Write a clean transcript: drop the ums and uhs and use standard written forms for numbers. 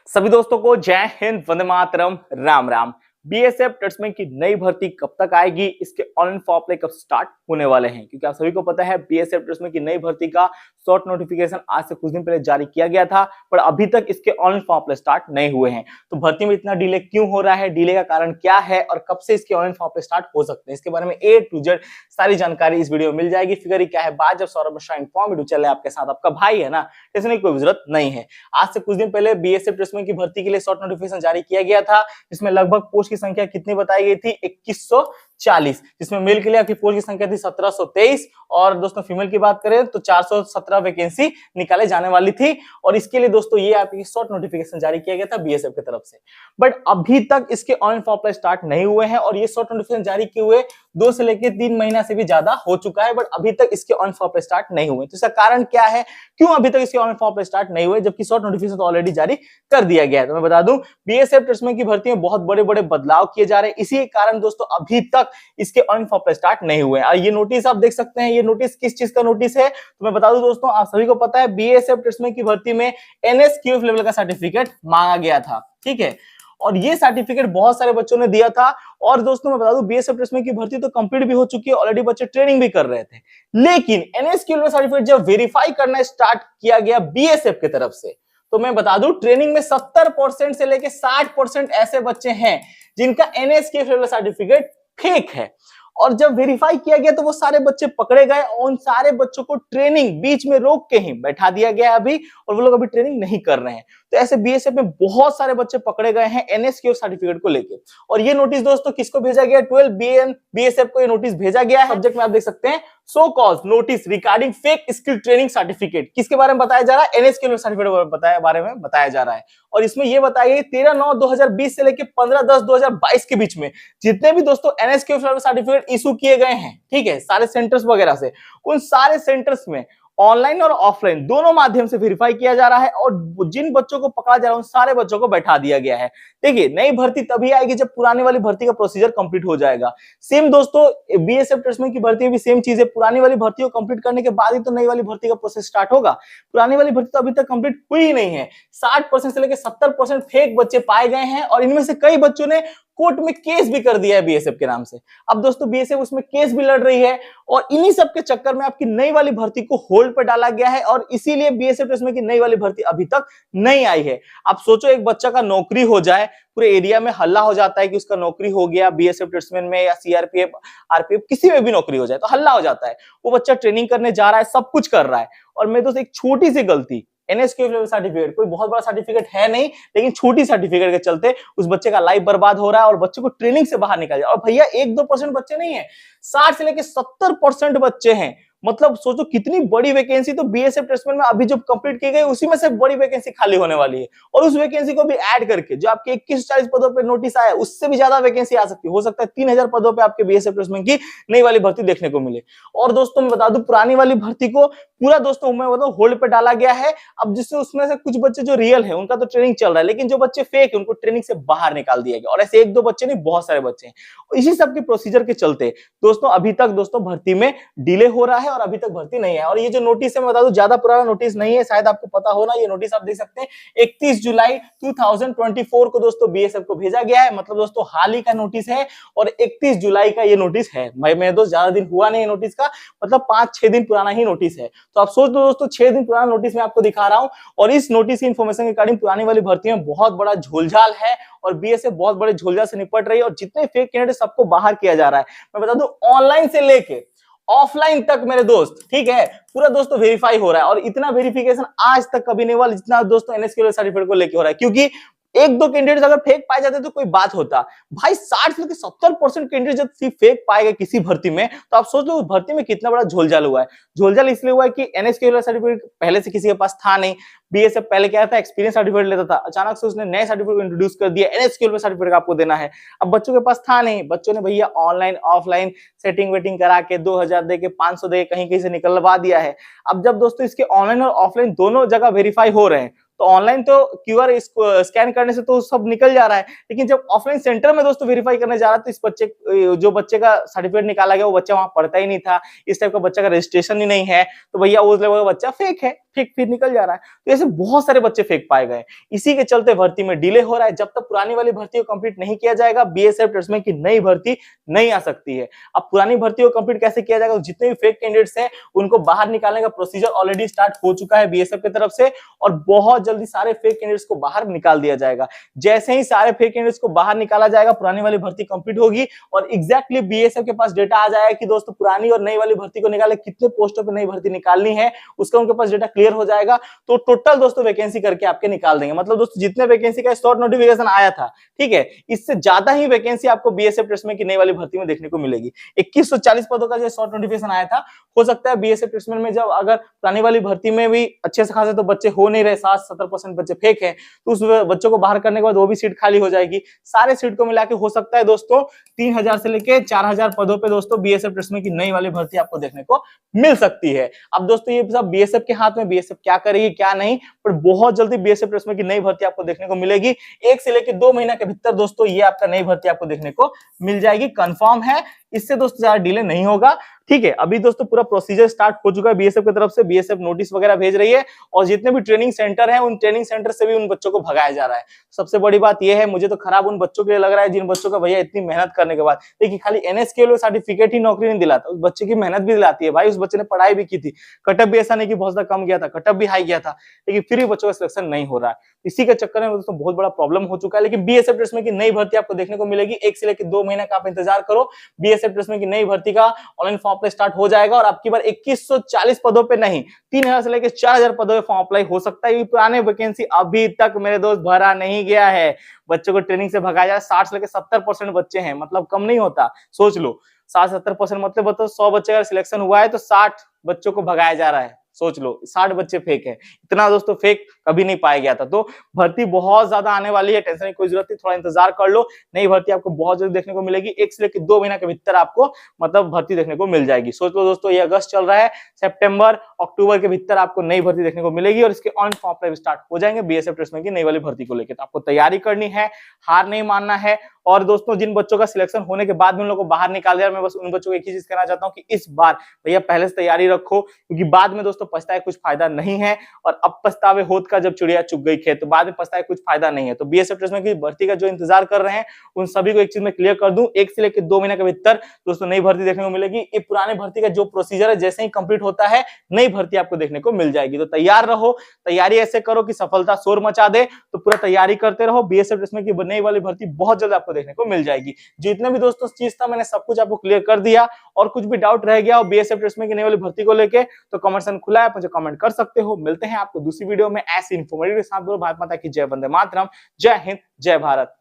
सभी दोस्तों को जय हिंद, वंदे मातरम, राम राम। बीएसएफ ट्रेड्समैन की नई भर्ती कब तक आएगी, इसके ऑनलाइन फॉर्म अप्लाई कब स्टार्ट होने वाले हैं, क्योंकि आप सभी को पता है बीएसएफ ट्रेड्समैन की नई भर्ती का शॉर्ट नोटिफिकेशन आज से कुछ दिन पहले जारी किया गया था, पर अभी तक इसके ऑनलाइन फॉर्म अप्लाई स्टार्ट नहीं हुए हैं। तो भर्ती में इतना डिले क्यों हो रहा है, डिले का कारण क्या है और कब से इसके ऑनलाइन फॉर्म अप्लाई स्टार्ट हो सकते हैं, इसके बारे में ए टू जेड सारी जानकारी इस वीडियो में मिल जाएगी। फिगर ही क्या है बात, जब सौरभ मिश्रा इन्फॉर्म वीडियो चल रहा है आपके साथ, आपका भाई है ना, टेंशन की कोई जरूरत नहीं है। आज से कुछ दिन पहले बीएसएफ ट्रेड्समैन की भर्ती के लिए शॉर्ट नोटिफिकेशन जारी किया गया था, जिसमें लगभग पोस्ट की संख्या कितनी बताई गई थी, 2140, जिसमें मेल के लिए आपकी पोस्ट की संख्या थी 1723 और दोस्तों फीमेल की बात करें तो 417 वैकेंसी निकाले जाने वाली थी। और इसके लिए दोस्तों ये आपकी शॉर्ट नोटिफिकेशन जारी किया गया था बीएसएफ की तरफ से, बट अभी तक इसके ऑनलाइन फॉर्म अप्लाई स्टार्ट नहीं हुए हैं और ये शॉर्ट नोटिफिकेशन जारी किए हुए 2 से लेकर 3 महीना से भी ज्यादा हो चुका है, बट अभी तक इसके ऑनलाइन फॉर्म अप्लाई स्टार्ट नहीं हुए। तो इसका कारण क्या है, क्यों अभी तक इसके ऑनलाइन फॉर्म अप्लाई स्टार्ट नहीं हुए, जबकि शॉर्ट नोटिफिकेशन तो ऑलरेडी जारी कर दिया गया है। तो मैं बता दूं बीएसएफ ट्रेड्समैन की भर्ती में बहुत बड़े बड़े बदलाव किए जा रहे हैं, इसी कारण दोस्तों अभी तक इसके ऑनलाइन फॉर्म अप्लाई स्टार्ट नहीं हुए हैं। और ये नोटिस आप देख सकते हैं, ये नोटिस किस चीज का नोटिस है, तो मैं बता दूं दोस्तों आप सभी को पता है बीएसएफ ट्रेड्समैन की भर्ती में एनएसक्यूएफ लेवल का सर्टिफिकेट मांगा गया था, ठीक है, और ये सर्टिफिकेट बहुत सारे बच्चों ने दिया था। और दोस्तों मैं बता दूं बीएसएफ ट्रेड्समैन की भर्ती तो कंप्लीट भी हो चुकी है, ऑलरेडी बच्चे ट्रेनिंग भी कर रहे थे, लेकिन एनएसक्यूएफ सर्टिफिकेट जब वेरीफाई करना स्टार्ट किया गया बीएसएफ की तरफ से, तो मैं बता दूं ट्रेनिंग में 70% से लेकर 60% ऐसे बच्चे हैं जिनका एनएसक्यूएफ लेवल सर्टिफिकेट फेक है। और जब वेरीफाई किया गया तो वो सारे बच्चे पकड़े गए और उन सारे बच्चों को ट्रेनिंग बीच में रोक के ही बैठा दिया गया है अभी, और वो लोग अभी ट्रेनिंग नहीं कर रहे हैं। तो ऐसे बीएसएफ में बहुत सारे बच्चे पकड़े गए हैं एनएसक्यूएफ सर्टिफिकेट को लेकर। और ये नोटिस दोस्तों किसको भेजा गया, 12 बीएन बीएसएफ को ये नोटिस भेजा गया है। सब्जेक्ट में आप देख सकते हैं show cause notice regarding fake skill training certificate, किसके बारे में बताया जा रहा है, एनएसक्यूएफ सर्टिफिकेट बारे में बताया जा रहा है। और इसमें यह बताया गया 13/9/2020 से लेकर 15/10/2022 के बीच में जितने भी दोस्तों एनएसक्यूएफ सर्टिफिकेट इशू किए गए हैं, ठीक है, सारे सेंटर्स वगैरह से, उन सारे सेंटर्स में ऑनलाइन और ऑफलाइन दोनों माध्यम से वेरीफाई किया जा रहा है और जिन बच्चों को पकड़ा जा रहा है उन सारे बच्चों को बैठा दिया गया है। देखिए नई भर्ती तभी आएगी जब पुरानी वाली भर्ती का प्रोसीजर कंप्लीट हो जाएगा। सेम दोस्तों बीएसएफ ट्रेड्समैन की भर्ती भी सेम चीज है, पुरानी वाली भर्ती को कंप्लीट करने के बाद ही तो नई वाली भर्ती का प्रोसेस स्टार्ट होगा। पुरानी वाली भर्ती तो अभी तक कंप्लीट हुई ही नहीं है। 60% से लेकर 70% फेक बच्चे पाए गए हैं और इनमें से कई बच्चों ने कोर्ट में केस भी कर दिया है बीएसएफ के नाम से। अब दोस्तों बीएसएफ उसमें केस भी लड़ रही है और इन्हीं सब के चक्कर में आपकी नई वाली भर्ती को होल्ड पर डाला गया है और इसीलिए बीएसएफ ट्रेड्समैन की नई वाली भर्ती अभी तक नहीं आई है। आप सोचो एक बच्चा का नौकरी हो जाए, पूरे एरिया में हल्ला हो जाता है कि उसका नौकरी हो गया बीएसएफ ट्रेड्समैन में या सीआरपीएफ आरपीएफ किसी में भी नौकरी हो जाए तो हल्ला हो जाता है। वो बच्चा ट्रेनिंग करने जा रहा है, सब कुछ कर रहा है, और मैं दोस्तों एक छोटी सी गलती, एनएसक्यूएफ लेवल सर्टिफिकेट कोई बहुत बड़ा सर्टिफिकेट है नहीं, लेकिन छोटी सर्टिफिकेट के चलते उस बच्चे का लाइफ बर्बाद हो रहा है और बच्चे को ट्रेनिंग से बाहर निकाल दिया। और भैया 1-2% बच्चे नहीं है, 60 से लेकर 70% बच्चे हैं। मतलब सोचो कितनी बड़ी वैकेंसी तो बीएसएफ ट्रेड्समैन में अभी जो कंप्लीट की गई उसी में से बड़ी वैकेंसी खाली होने वाली है, और उस वैकेंसी को भी ऐड करके जो आपके 2140 पदों पे नोटिस आया उससे भी ज्यादा वैकेंसी आ सकती है। हो सकता है 3000 पदों पे आपके बीएसएफ ट्रेड्समैन की नई वाली भर्ती देखने को मिले। और दोस्तों मैं बता दूं पुरानी वाली भर्ती को पूरा दोस्तों मैं बताऊं होल्ड पे डाला गया है। अब जिससे उसमें से कुछ बच्चे जो रियल है उनका तो ट्रेनिंग चल रहा है, लेकिन जो बच्चे फेक है उनको ट्रेनिंग से बाहर निकाल दिया गया, और ऐसे 1-2 बच्चे नहीं बहुत सारे बच्चे हैं। इसी सब के प्रोसीजर के चलते दोस्तों अभी तक दोस्तों भर्ती में डिले हो रहा है और अभी तक भर्ती नहीं है। और ये जो नोटिस है मैं बता दूं ज्यादा पुराना नोटिस नहीं है, शायद आपको पता हो ना, ये नोटिस आप देख सकते हैं 31 जुलाई 2024 को दोस्तों बीएसएफ को भेजा गया है। मतलब दोस्तों हाल ही का नोटिस है और 31 जुलाई का ये नोटिस है। मेरे दोस्त ज्यादा दिन हुआ नहीं नोटिस का, मतलब 5-6 दिन पुराना ही नोटिस है। तो आप सोच दो दोस्तों 6 दिन पुराना नोटिस मैं आपको दिखा रहा हूं, और इस नोटिस की इंफॉर्मेशन के रिगार्डिंग पुरानी वाली भर्ती में बहुत बड़ा झोलझाल है और बीएसएफ बहुत बड़े झोलझाल से निपट रही है और जितने फेक कैंडिडेट सबको बाहर किया जा रहा है। मैं बता दूं ऑनलाइन से लेके ऑफलाइन तक मेरे दोस्त, ठीक है, पूरा दोस्तों वेरीफाई हो रहा है और इतना वेरिफिकेशन आज तक कभी नहीं हुआ जितना दोस्तों एनएसक्यूएल सर्टिफिकेट को लेके हो रहा है। क्योंकि 1-2 कैंडिडेट अगर फेक पाए जाते तो कोई बात होता, भाई 60 से 70% कैंडिडेट जब सिर्फ फेक पाए गए किसी भर्ती में, तो आप सोच लो उस भर्ती में कितना बड़ा झोलझाल हुआ है। झोलझाल इसलिए हुआ है कि एनएसक्यूएल सर्टिफिकेट पहले से किसी के पास था नहीं। बीएसएफ पहले क्या था, एक्सपीरियंस सर्टिफिकेट लेता था, अचानक से उसने नए सर्टिफिकेट इंट्रोड्यूस कर दिया, एनएसक्यूएल सर्टिफिकेट आपको देना है। अब बच्चों के पास था नहीं, बच्चों ने भैया ऑनलाइन ऑफलाइन सेटिंग वेटिंग करा के 2000 दे के 500 दे कहीं कहीं से निकलवा दिया है। अब जब दोस्तों इसके ऑनलाइन और ऑफलाइन दोनों जगह वेरीफाई हो रहे हैं तो ऑनलाइन तो क्यूआर स्कैन करने से तो सब निकल जा रहा है, लेकिन जब ऑफलाइन सेंटर में दोस्तों वेरीफाई करने जा रहा है तो इस बच्चे जो बच्चे का सर्टिफिकेट निकाला गया वो बच्चा वहां पढ़ता ही नहीं था, इस टाइप का बच्चा का रजिस्ट्रेशन ही नहीं है, तो भैया उस लेवल का बच्चा फेक है। फेक फिर निकल जा रहा है। तो ऐसे बहुत सारे बच्चे फेक पाए गए। इसी के चलते भर्ती में डिले हो रहा है। जब तक पुरानी वाली भर्ती को कंप्लीट नहीं किया जाएगा, बीएसएफ ट्रेड्समैन की नई भर्ती नहीं आ सकती है। अब पुरानी भर्ती को कंप्लीट कैसे किया जाएगा? तो जितने भी फेक कैंडिडेट्स हैं उनको बाहर निकालने का प्रोसीजर ऑलरेडी स्टार्ट हो चुका है बीएसएफ की तरफ से, और बहुत जल्दी सारे फेक कैंडिडेट्स को बाहर निकाल दिया जाएगा। जैसे ही सारे फेक कैंडिडेट्स को बाहर निकाला जाएगा, पुरानी वाली भर्ती कंप्लीट होगी और एग्जैक्टली बीएसएफ के पास डेटा आ जाएगा कि दोस्तों पुरानी और नई वाली भर्ती को निकाले, कितने पोस्टों पे नई भर्ती निकालनी है, उसका उनके पास डेटा क्लियर हो जाएगा। तो टोटल दोस्तों वैकेंसी करके आपके निकाल देंगे। मतलब दोस्तों जितने वैकेंसी का शॉर्ट नोटिफिकेशन आया था, ठीक है, इससे ज्यादा ही वैकेंसी आपको बीएसएफ ट्रेड्समैन की नई वाली भर्ती में देखने को मिलेगी। 2140 पदों का जो शॉर्ट नोटिफिकेशन आया था, हो सकता है बीएसएफ ट्रेड्समैन में जब अगर पुरानी वाली भर्ती में भी अच्छे से खासे तो बच्चे हो नहीं रहे, 60-70% बच्चे फेक हैं, तो उस बच्चों को बाहर करने के बाद वो भी सीट खाली हो जाएगी। सारे सीट को मिला के हो सकता है दोस्तों 3000 से लेके 4000 पदों पे दोस्तों बीएसएफ ट्रेड्समैन की नई वाली भर्ती आपको देखने को मिल सकती है। अब दोस्तों ये सब बीएसएफ के हाथ में, बीएसएफ क्या करेगी क्या नहीं, पर बहुत जल्दी बीएसएफ ट्रेड्समैन की नई भर्ती आपको देखने को मिलेगी। 1 से लेकर 2 महीना के भीतर दोस्तों ये आपका नई भर्ती आपको देखने को मिल जाएगी, कंफर्म है। इससे दोस्तों ज्यादा डिले नहीं होगा, ठीक है। अभी दोस्तों पूरा प्रोसीजर स्टार्ट हो चुका है बीएसएफ की तरफ से, बीएसएफ नोटिस वगैरह भेज रही है और जितने भी ट्रेनिंग सेंटर हैं उन ट्रेनिंग सेंटर से भी उन बच्चों को भगाया जा रहा है। सबसे बड़ी बात यह है, मुझे तो खराब उन बच्चों के लिए लग रहा है जिन बच्चों का भैया इतनी मेहनत करने के बाद, देखिए खाली एनएसक्यूएल सर्टिफिकेट ही नौकरी नहीं दिलाता, उस बच्चे की मेहनत भी दिलाती है भाई। उस बच्चे ने पढ़ाई भी की थी, कटअप भी ऐसा नहीं कि बहुत ज्यादा कम गया था, कटअप भी हाई गया था, लेकिन फिर भी बच्चों का सिलेक्शन नहीं हो रहा है। इसी के चक्कर में दोस्तों बहुत बड़ा प्रॉब्लम हो चुका है। लेकिन बीएसएफ ट्रेड्समैन की नई भर्ती आपको देखने को मिलेगी। 1 से लेकर 2 महीना का आप इंतजार करो, बीएसएफ ट्रेड्समैन की नई भर्ती का ऑनलाइन फॉर्म अप्लाई स्टार्ट हो जाएगा और आपकी बार 2140 पदों पे नहीं, 3000 से लेकर 4000 पदों पे फॉर्म अप्लाई हो सकता है। ये पुराने वैकेंसी अभी तक मेरे दोस्त भरा नहीं गया है। बच्चों को ट्रेनिंग से भगाया जा, 60 से लेकर 70% बच्चे हैं, मतलब कम नहीं होता। सोच लो 60-70% मतलब बताओ 100 बच्चे अगर सिलेक्शन हुआ है तो 60 बच्चों को भगाया जा रहा है। सोच लो 60 बच्चे फेक है। इतना दोस्तों फेक कभी नहीं पाया गया था। तो भर्ती बहुत ज्यादा आने वाली है, टेंशन की कोई जरूरत नहीं, थोड़ा इंतजार कर लो। नई भर्ती आपको बहुत जल्दी देखने को मिलेगी। 1 से लेकर 2 महीना के भीतर आपको मतलब भर्ती देखने को मिल जाएगी। सोच लो दोस्तों ये अगस्त चल रहा है, सितंबर अक्टूबर के भीतर आपको नई भर्ती देखने को मिलेगी और इसके ऑन फॉर्म अप्लाई स्टार्ट हो जाएंगे बीएसएफ ट्रेड्समैन की नई वाली भर्ती को लेकर। तो आपको तैयारी करनी है, हार नहीं मानना है। और दोस्तों जिन बच्चों का सिलेक्शन होने के बाद में उन लोगों को बाहर निकाल दिया, मैं बस उन बच्चों को एक ही चीज कहना चाहता हूं कि इस बार भैया पहले से तैयारी रखो, क्योंकि बाद में दोस्तों पछताए कुछ फायदा नहीं है। और अब पछतावे होत का जब चिड़िया चुग गई खेत, तो बाद में पछताए कुछ फायदा नहीं है। तो बीएसएफ ट्रेड्समैन की भर्ती का जो इंतजार कर रहे हैं उन सभी को एक चीज मैं क्लियर कर दूं, 1 से लेकर 2 महीने के भीतर दोस्तों नई भर्ती देखने को मिलेगी। ये पुराने भर्ती का जो प्रोसीजर है जैसे ही कंप्लीट होता है नई भर्ती आपको देखने को मिल जाएगी। तो तैयार रहो, तैयारी ऐसे करो कि सफलता शोर मचा दे। तो पूरा तैयारी करते रहो, बीएसएफ ट्रेड्समैन की नई वाली भर्ती बहुत जल्द आपको देखने को मिल जाएगी। जितने भी दोस्तों चीज था मैंने सब कुछ आपको क्लियर कर दिया। और कुछ भी डाउट रह गया हो बीएसएफ ट्रेड्समैन की नई वाली भर्ती को लेके तो कमेंट सेक्शन खुला है, मुझे कमेंट कर सकते हो। मिलते हैं आपको दूसरी वीडियो में ऐसी इन्फॉर्मेटिव के साथ। भारत माता की जय, वंदे मातरम, जय हिंद, जय भारत।